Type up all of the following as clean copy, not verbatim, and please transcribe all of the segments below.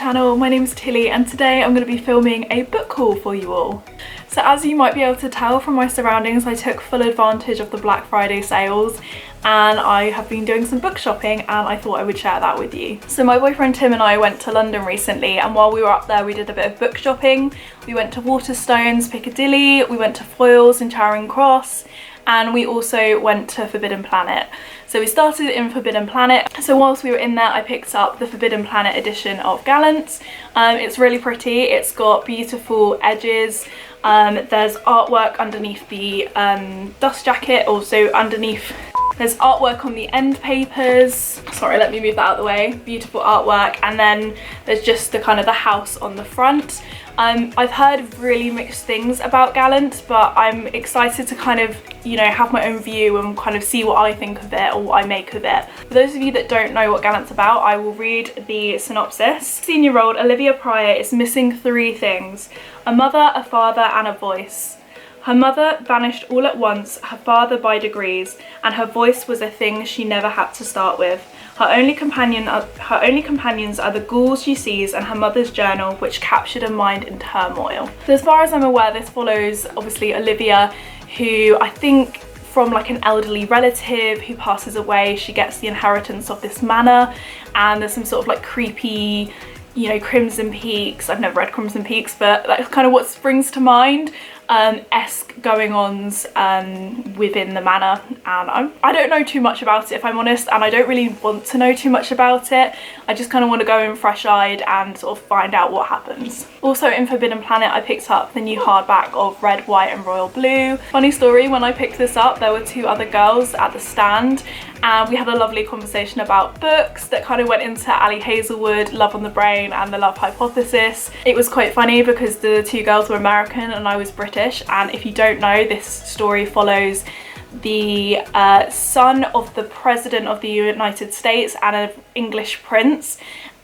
channel. My name is Tilly and today I'm going to be filming a book haul for you all. So as you might be able to tell from my surroundings, I took full advantage of the Black Friday sales and I have been doing some book shopping and I thought I would share that with you. So my boyfriend Tim and I went to London recently, and while we were up there we did a bit of book shopping. We went to Waterstones, Piccadilly, we went to Foyles in Charing Cross, and we also went to Forbidden Planet. So we started in Forbidden Planet. So whilst we were in there, I picked up the Forbidden Planet edition of Gallant. It's really pretty. It's got beautiful edges. There's artwork underneath the dust jacket, also underneath. There's artwork on the end papers. Sorry, let me move that out of the way. Beautiful artwork. And then there's just the kind of the house on the front. I've heard really mixed things about Gallant, but I'm excited to kind of, you know, have my own view and kind of see what I think of it or what I make of it. For those of you that don't know what Gallant's about, I will read the synopsis. 16-year-old Olivia Pryor is missing 3 things: a mother, a father, and a voice. Her mother vanished all at once, her father by degrees, and her voice was a thing she never had to start with. Her only companions are the ghouls she sees and her mother's journal, which captured a mind in turmoil. So as far as I'm aware, this follows obviously Olivia, who I think from like an elderly relative who passes away, she gets the inheritance of this manor, and there's some sort of like creepy, you know, Crimson Peaks. I've never read Crimson Peaks, but that's kind of what springs to mind. Esque going-ons within the manor, and I don't know too much about it, if I'm honest, and I don't really want to know too much about it. I just kind of want to go in fresh-eyed and sort of find out what happens. Also in Forbidden Planet, I picked up the new hardback of Red, White and Royal Blue. Funny story, when I picked this up there were 2 other girls at the stand and we had a lovely conversation about books that kind of went into Ali Hazelwood, Love on the Brain and The Love Hypothesis. It was quite funny because the 2 girls were American and I was British, and if you don't know, this story follows the son of the President of the United States and an English prince,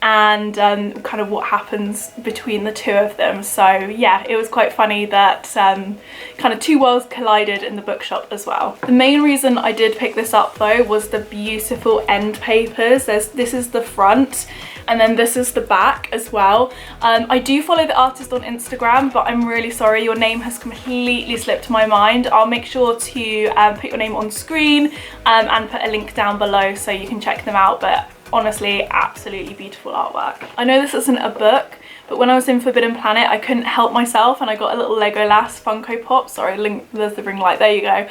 and kind of what happens between the 2 of them. So yeah, it was quite funny that kind of 2 worlds collided in the bookshop as well. The main reason I did pick this up though was the beautiful end papers. This is the front, and then this is the back as well. I do follow the artist on Instagram, but I'm really sorry, your name has completely slipped my mind. I'll make sure to put your name on screen and put a link down below so you can check them out, but honestly, absolutely beautiful artwork. I know this isn't a book, but when I was in Forbidden Planet, I couldn't help myself and I got a little Legolas Funko Pop. Sorry, there's the ring light, there you go.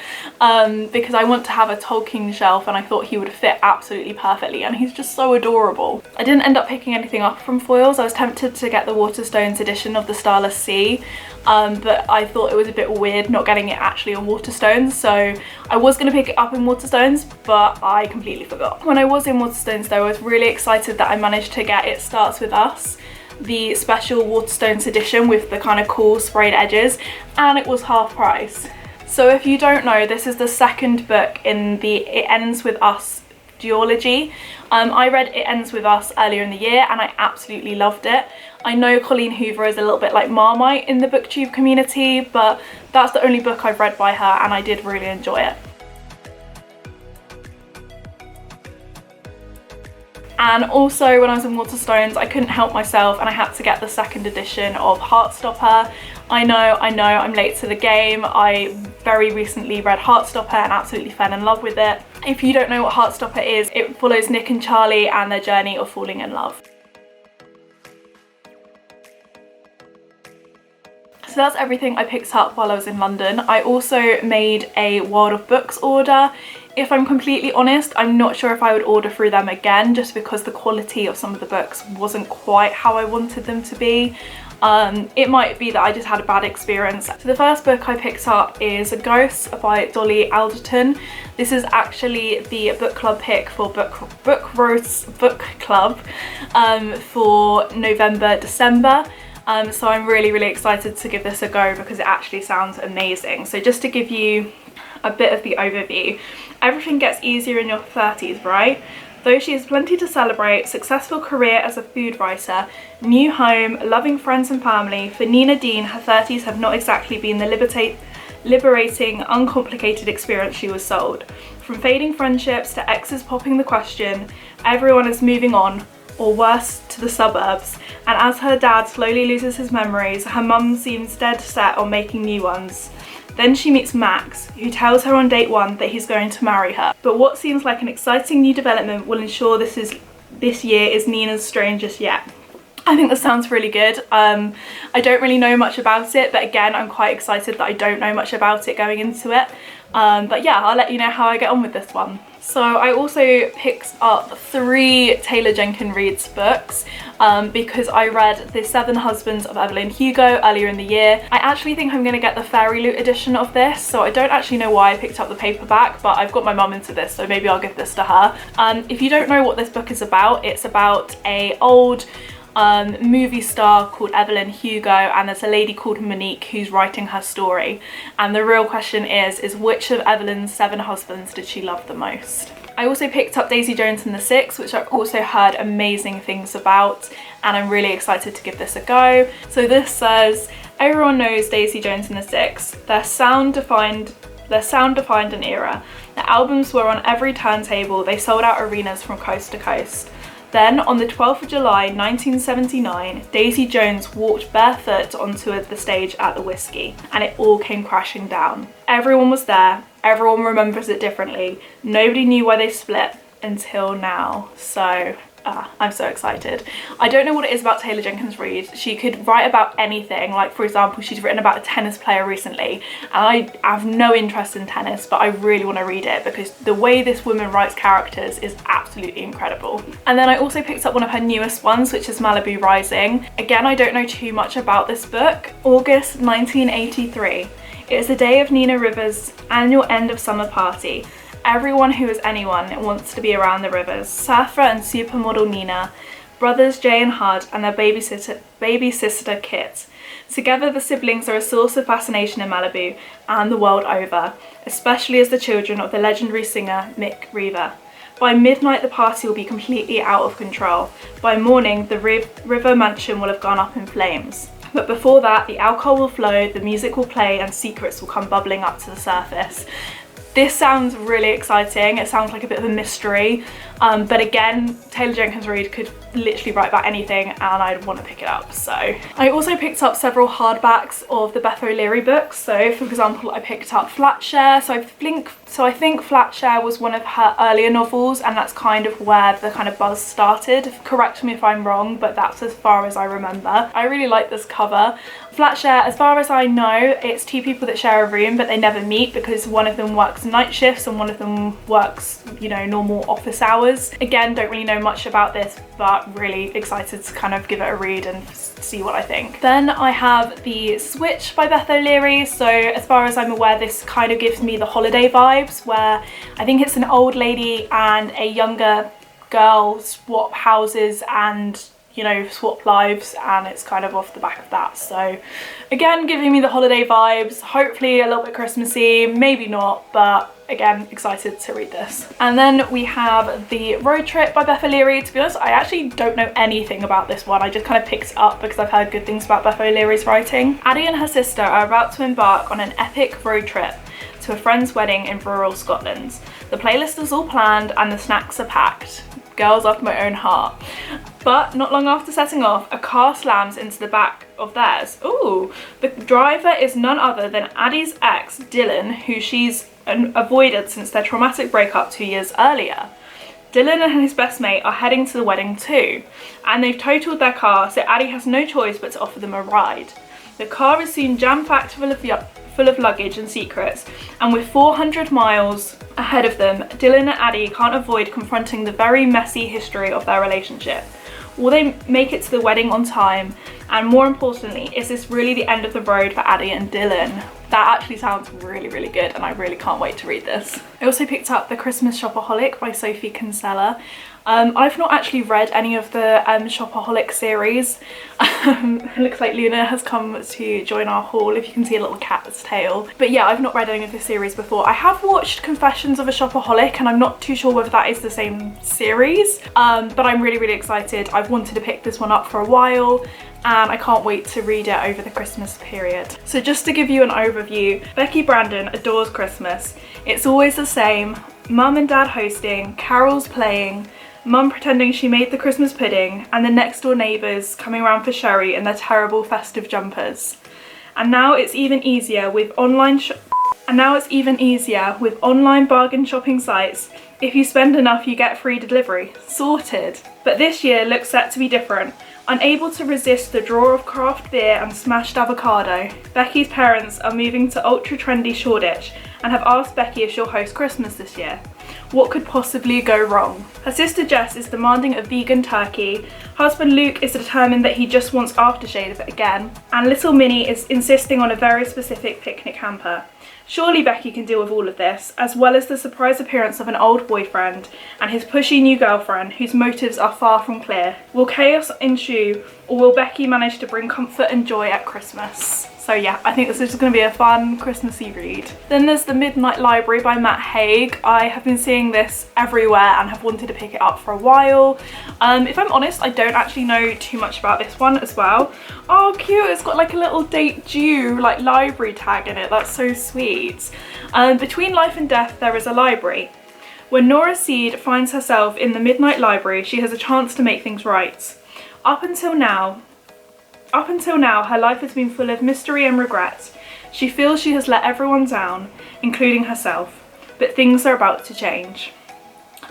Because I want to have a Tolkien shelf and I thought he would fit absolutely perfectly, and he's just so adorable. I didn't end up picking anything up from Foyles. I was tempted to get the Waterstones edition of the Starless Sea, but I thought it was a bit weird not getting it actually on Waterstones, so I was going to pick it up in Waterstones, but I completely forgot. When I was in Waterstones though, I was really excited that I managed to get It Starts With Us, the special Waterstones edition with the kind of cool sprayed edges, and it was half price. So if you don't know, this is the 2nd book in the It Ends With Us duology. I read It Ends With Us earlier in the year and I absolutely loved it. I know Colleen Hoover is a little bit like Marmite in the booktube community, but that's the only book I've read by her and I did really enjoy it. And also when I was in Waterstones, I couldn't help myself and I had to get the 2nd edition of Heartstopper. I know, I'm late to the game. I very recently read Heartstopper and absolutely fell in love with it. If you don't know what Heartstopper is, it follows Nick and Charlie and their journey of falling in love. So that's everything I picked up while I was in London. I also made a World of Books order. If I'm completely honest, I'm not sure if I would order through them again, just because the quality of some of the books wasn't quite how I wanted them to be. It might be that I just had a bad experience. So the first book I picked up is Ghosts by Dolly Alderton. This is actually the book club pick for book roast book club for November, December. So I'm really excited to give this a go because it actually sounds amazing. So just to give you a bit of the overview, everything gets easier in your 30s, right? Though she has plenty to celebrate, successful career as a food writer, new home, loving friends and family, for Nina Dean, her 30s have not exactly been the liberating, uncomplicated experience she was sold. From fading friendships to exes popping the question, everyone is moving on, or worse, to the suburbs, and as her dad slowly loses his memories, her mum seems dead set on making new ones. Then she meets Max, who tells her on date 1 that he's going to marry her. But what seems like an exciting new development will ensure this year is Nina's strangest yet. I think this sounds really good. I don't really know much about it, but again, I'm quite excited that I don't know much about it going into it. But yeah, I'll let you know how I get on with this one. So I also picked up 3 Taylor Jenkins Reid's books because I read The 7 Husbands of Evelyn Hugo earlier in the year. I actually think I'm going to get the Fairy Loot edition of this, so I don't actually know why I picked up the paperback, but I've got my mum into this, so maybe I'll give this to her. If you don't know what this book is about, it's about a old movie star called Evelyn Hugo, and there's a lady called Monique who's writing her story, and the real question is which of Evelyn's 7 husbands did she love the most? I also picked up Daisy Jones and the Six, which I've also heard amazing things about, and I'm really excited to give this a go. So this says, everyone knows Daisy Jones and the Six. Their sound defined an era. Their albums were on every turntable. They sold out arenas from coast to coast. Then, on the 12th of July 1979, Daisy Jones walked barefoot onto the stage at the Whiskey, and it all came crashing down. Everyone was there, everyone remembers it differently, nobody knew why they split until now. So I'm so excited. I don't know what it is about Taylor Jenkins Reid. She could write about anything. Like, for example, she's written about a tennis player recently, and I have no interest in tennis, but I really want to read it because the way this woman writes characters is absolutely incredible. And then I also picked up one of her newest ones, which is Malibu Rising. Again, I don't know too much about this book. August 1983. It is the day of Nina Rivers' annual end of summer party. Everyone who is anyone wants to be around the Rivers. Surfer and supermodel Nina, brothers Jay and Hud, and their baby sister Kit. Together, the siblings are a source of fascination in Malibu and the world over, especially as the children of the legendary singer Mick Reaver. By midnight, the party will be completely out of control. By morning, the River Mansion will have gone up in flames. But before that, the alcohol will flow, the music will play, and secrets will come bubbling up to the surface. This sounds really exciting. It sounds like a bit of a mystery, but again, Taylor Jenkins Reid could literally write about anything and I'd want to pick it up. So I also picked up several hardbacks of the Beth O'Leary books. So for example, I picked up Flatshare. So I think Flatshare was one of her earlier novels, and that's kind of where the kind of buzz started. Correct me if I'm wrong, but that's as far as I remember. I really like this cover. Flatshare, as far as I know, it's 2 people that share a room, but they never meet because one of them works night shifts and one of them works, you know, normal office hours. Again, don't really know much about this, but really excited to kind of give it a read and see what I think. Then I have The Switch by Beth O'Leary. So as far as I'm aware, this kind of gives me the holiday vibes, where I think it's an old lady and a younger girl swap houses and, you know, swap lives, and it's kind of off the back of that. So again, giving me the holiday vibes, hopefully a little bit Christmassy, maybe not, but again, excited to read this. And then we have The Road Trip by Beth O'Leary. To be honest, I actually don't know anything about this one. I just kind of picked it up because I've heard good things about Beth O'Leary's writing. Addie and her sister are about to embark on an epic road trip to a friend's wedding in rural Scotland. The playlist is all planned and the snacks are packed. Girls after my own heart. But not long after setting off, a car slams into the back of theirs. Ooh, the driver is none other than Addie's ex, Dylan, who she's avoided since their traumatic breakup 2 years earlier. Dylan and his best mate are heading to the wedding too, and they've totaled their car, so Addie has no choice but to offer them a ride. The car is soon jam-packed full of luggage and secrets, and with 400 miles ahead of them, Dylan and Addie can't avoid confronting the very messy history of their relationship. Will they make it to the wedding on time? And more importantly, is this really the end of the road for Addie and Dylan? That actually sounds really, really good, and I really can't wait to read this. I also picked up The Christmas Shopaholic by Sophie Kinsella. I've not actually read any of the Shopaholic series. It looks like Luna has come to join our haul, if you can see a little cat's tail. But yeah, I've not read any of the series before. I have watched Confessions of a Shopaholic, and I'm not too sure whether that is the same series, but I'm really, really excited. I've wanted to pick this one up for a while, and I can't wait to read it over the Christmas period. So just to give you an overview, Becky Brandon adores Christmas. It's always the same. Mum and dad hosting, carols playing, Mum pretending she made the Christmas pudding, and the next door neighbours coming around for sherry in their terrible festive jumpers. And now it's even easier with online bargain shopping sites. If you spend enough, you get free delivery. Sorted. But this year looks set to be different. Unable to resist the draw of craft beer and smashed avocado, Becky's parents are moving to ultra trendy Shoreditch and have asked Becky if she'll host Christmas this year. What could possibly go wrong? Her sister Jess is demanding a vegan turkey, husband Luke is determined that he just wants aftershave again, and little Minnie is insisting on a very specific picnic hamper. Surely Becky can deal with all of this, as well as the surprise appearance of an old boyfriend and his pushy new girlfriend whose motives are far from clear. Will chaos ensue, or will Becky manage to bring comfort and joy at Christmas? So yeah, I think this is going to be a fun Christmassy read. Then there's The Midnight Library by Matt Haig. I have been seeing this everywhere and have wanted to pick it up for a while. If I'm honest, I don't actually know too much about this one as well. Oh cute, it's got like a little date due like library tag in it. That's so sweet. Between life and death there is a library. When Nora Seed finds herself in the Midnight Library, she has a chance to make things right. Up until now, her life has been full of mystery and regret. She feels she has let everyone down, including herself, but things are about to change.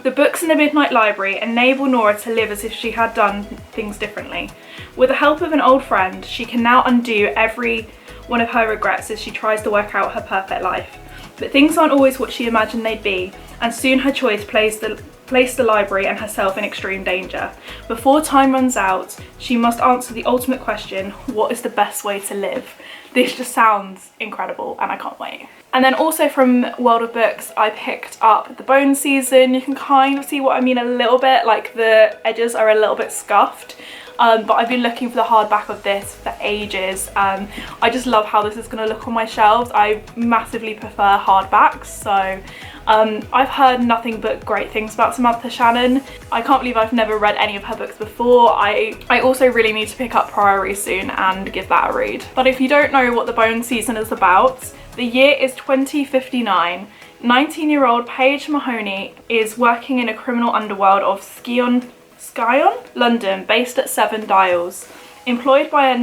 The books in the Midnight Library enable Nora to live as if she had done things differently. With the help of an old friend, she can now undo every one of her regrets as she tries to work out her perfect life. But things aren't always what she imagined they'd be, and soon her choice placed the library and herself in extreme danger. Before time runs out, she must answer the ultimate question: what is the best way to live? This just sounds incredible and I can't wait. And then also from World of Books, I picked up The Bone Season. You can kind of see what I mean a little bit, like the edges are a little bit scuffed. But I've been looking for the hardback of this for ages. I just love how this is going to look on my shelves. I massively prefer hardbacks, so I've heard nothing but great things about Samantha Shannon. I can't believe I've never read any of her books before. I also really need to pick up Priory soon and give that a read. But if you don't know what The Bone Season is about, the year is 2059. 19-year-old Paige Mahoney is working in a criminal underworld of Scion, London, based at Seven Dials, employed by a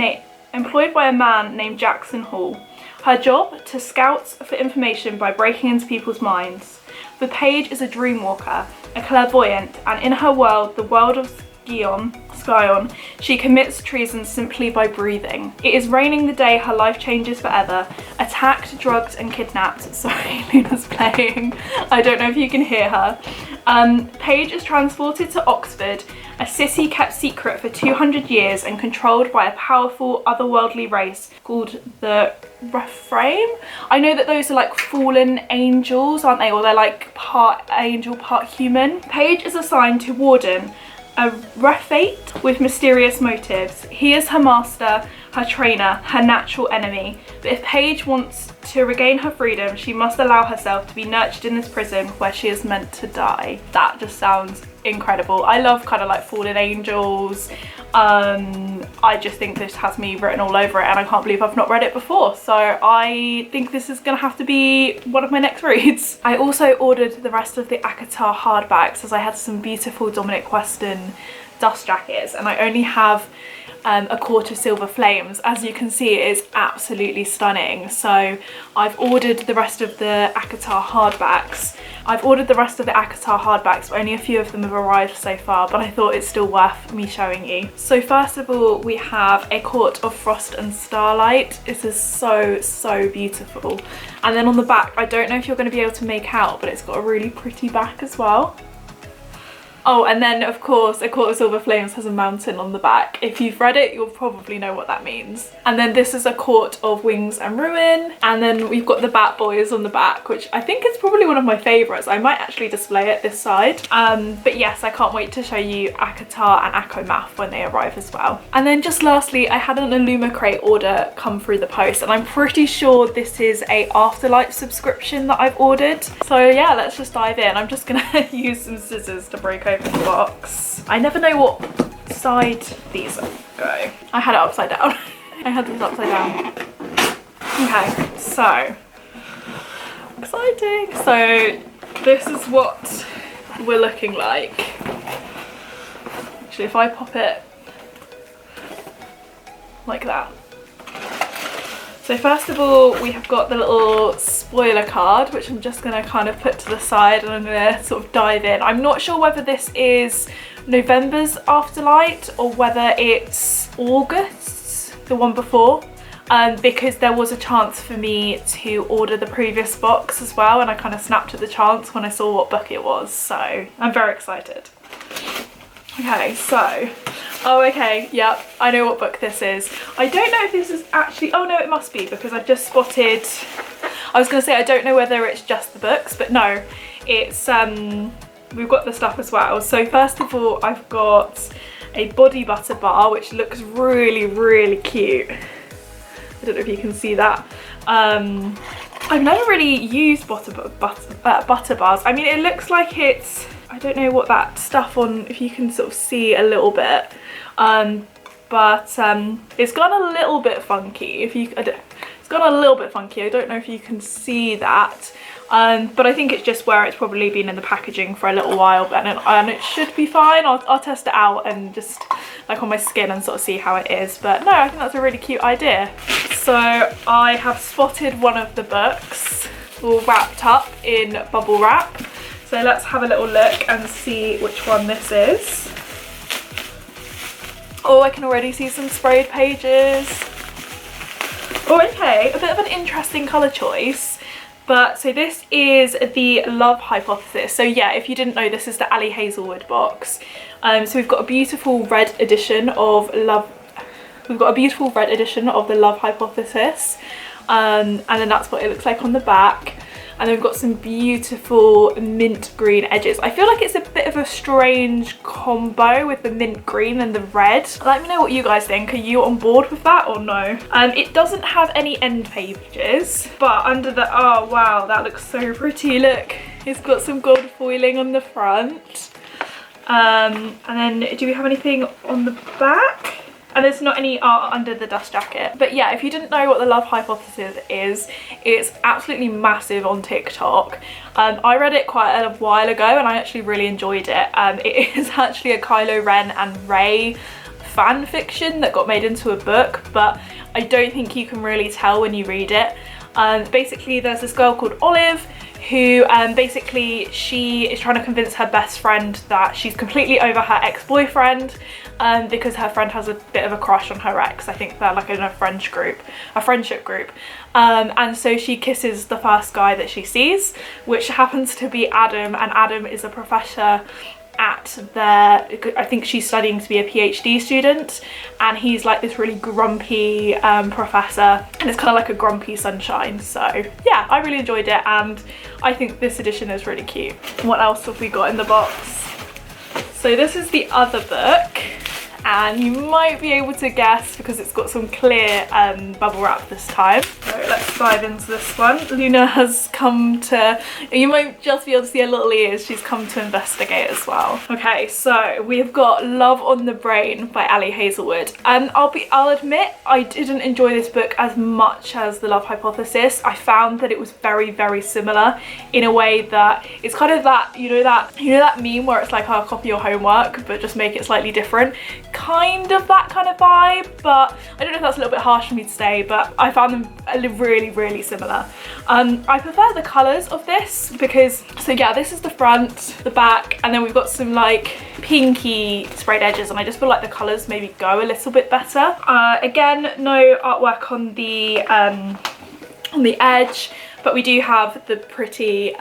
man named Jackson Hall. Her job, to scout for information by breaking into people's minds. The Paige is a dreamwalker, a clairvoyant, and in her world, the world of Scion, she commits treason simply by breathing. It is raining the day her life changes forever. Attacked, drugged and kidnapped. Sorry, Luna's playing. I don't know if you can hear her. Paige is transported to Oxford, a city kept secret for 200 years and controlled by a powerful otherworldly race called the Reframe. I know that those are like fallen angels, aren't they? Or they're like part angel, part human. Paige is assigned to Warden, a Refate with mysterious motives. He is her master, her trainer, her natural enemy. But if Paige wants to regain her freedom, she must allow herself to be nurtured in this prison where she is meant to die. That just sounds incredible. I love kind of like fallen angels. I just think this has me written all over it, and I can't believe I've not read it before. So I think this is gonna have to be one of my next reads. I also ordered the rest of the ACOTAR hardbacks as I had some beautiful Dominic Weston dust jackets, and I only have a quart of Silver Flames. As you can see, it is absolutely stunning. So I've ordered the rest of the ACOTAR hardbacks. But only a few of them have arrived so far, but I thought it's still worth me showing you. So first of all, we have A Court of Frost and Starlight. This is so beautiful. And then on the back, I don't know if you're going to be able to make out, but it's got a really pretty back as well. Oh, and then of course, A Court of Silver Flames has a mountain on the back. If you've read it, you'll probably know what that means. And then this is A Court of Wings and Ruin. And then we've got the Bat Boys on the back, which I think is probably one of my favourites. I might actually display it this side. But yes, I can't wait to show you ACOTAR and ACOMAF when they arrive as well. And then just lastly, I had an Illumicrate order come through the post, and I'm pretty sure this is a Afterlight subscription that I've ordered. So yeah, let's just dive in. I'm just gonna use some scissors to break open the box. I never know what side these go. I had it upside down. I had this upside down. Okay, so exciting. So this is what we're looking like. Actually, if I pop it like that. So first of all, we have got the little spoiler card, which I'm just gonna kind of put to the side, and I'm gonna sort of dive in. I'm not sure whether this is November's Afterlight or whether it's August's, the one before, because there was a chance for me to order the previous box as well, and I kind of snapped at the chance when I saw what book it was, so I'm very excited. Okay, so, oh okay, yep, I know what book this is. I don't know if this is actually, oh no, it must be, because I've just spotted, I was going to say I don't know whether it's just the books, but no, it's, we've got the stuff as well. So first of all, I've got a body butter bar, which looks really, really cute. I don't know if you can see that. I've never really used butter bars. I mean, it looks like it's, I don't know what that stuff on, if you can sort of see a little bit, but it's gone a little bit funky. It's gone a little bit funky. I don't know if you can see that, but I think it's just where it's probably been in the packaging for a little while, and it should be fine. I'll test it out and just like on my skin and sort of see how it is. But no, I think that's a really cute idea. So I have spotted one of the books all wrapped up in bubble wrap. So let's have a little look and see which one this is. Oh, I can already see some sprayed pages. Oh, okay, a bit of an interesting colour choice. But so this is the Love Hypothesis. So yeah, if you didn't know, this is the Ali Hazelwood box. So we've got a beautiful red edition of Love. We've got a beautiful red edition of the Love Hypothesis, and then that's what it looks like on the back. And then we've got some beautiful mint green edges. I feel like it's a bit of a strange combo with the mint green and the red. Let me know what you guys think. Are you on board with that or no? It doesn't have any end pages, but under the, oh wow, that looks so pretty. Look, it's got some gold foiling on the front. And then do we have anything on the back? And there's not any art under the dust jacket. But yeah, if you didn't know what the Love Hypothesis is, it's absolutely massive on TikTok. I read it quite a while ago and I actually really enjoyed it. It is actually a Kylo Ren and Rey fan fiction that got made into a book, but I don't think you can really tell when you read it. Basically, there's this girl called Olive who basically she is trying to convince her best friend that she's completely over her ex-boyfriend, because her friend has a bit of a crush on her ex. I think they're like in a friendship group. And so she kisses the first guy that she sees, which happens to be Adam, and Adam is a professor at I think she's studying to be a PhD student, and he's like this really grumpy professor, and it's kind of like a grumpy sunshine. So yeah, I really enjoyed it and I think this edition is really cute. What else have we got in the box? So this is the other book, and you might be able to guess because it's got some clear bubble wrap this time. So let's dive into this one. Luna has come to, you might just be able to see her little ears, she's come to investigate as well. Okay, so we've got Love on the Brain by Ali Hazelwood. And I'll admit I didn't enjoy this book as much as the Love Hypothesis. I found that it was very, very similar in a way that it's kind of that, you know that meme where it's like, I'll copy your homework but just make it slightly different. Kind of that kind of vibe, but I don't know if that's a little bit harsh for me to say, but I found them really, really similar. I prefer the colours of this because, so yeah, this is the front, the back, and then we've got some like pinky sprayed edges, and I just feel like the colours maybe go a little bit better. Again, no artwork on the edge, but we do have the pretty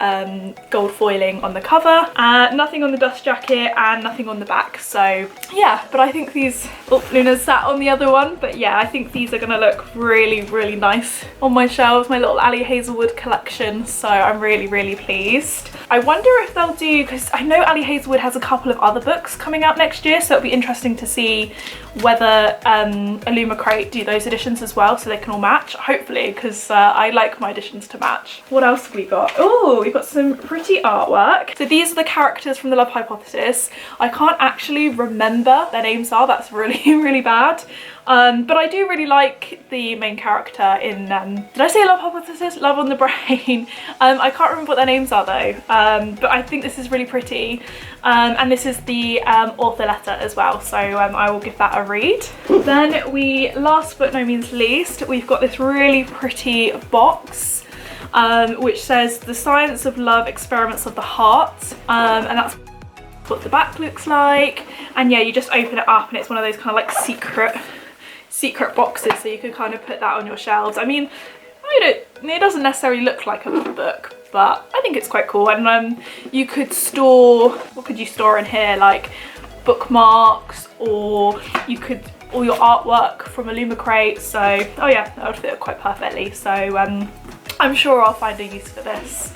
gold foiling on the cover, nothing on the dust jacket and nothing on the back. So yeah, but I think these, oh, Luna's sat on the other one, but yeah, I think these are gonna look really, really nice on my shelves, my little Ali Hazelwood collection. So I'm really, really pleased. I wonder if they'll do, because I know Ali Hazelwood has a couple of other books coming out next year, so it'll be interesting to see whether Illumicrate do those editions as well so they can all match, hopefully, because I like my editions to match. match. What else have we got? Oh, we've got some pretty artwork. So these are the characters from the Love Hypothesis. I can't actually remember their names are, that's really, really bad. But I do really like the main character in, did I say Love Hypothesis? Love on the Brain. I can't remember what their names are though, but I think this is really pretty. And this is the author letter as well, so I will give that a read. Then last but no means least, we've got this really pretty box which says The Science of Love, Experiments of the Heart, and that's what the back looks like. And yeah, you just open it up and it's one of those kind of like secret boxes, so you could kind of put that on your shelves. I mean, it doesn't necessarily look like a book, but I think it's quite cool. And you could store, what could you store in here, like bookmarks, or you could all your artwork from Illumicrate. So oh yeah, that would fit quite perfectly. So I'm sure I'll find a use for this.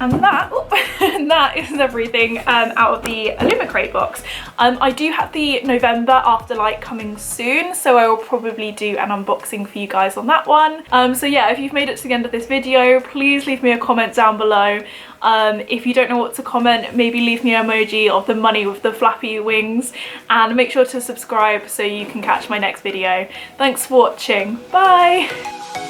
And that is everything out of the Illumicrate box. I do have the November Afterlight coming soon, so I will probably do an unboxing for you guys on that one. So yeah, if you've made it to the end of this video, please leave me a comment down below. If you don't know what to comment, maybe leave me an emoji of the money with the flappy wings, and make sure to subscribe so you can catch my next video. Thanks for watching. Bye!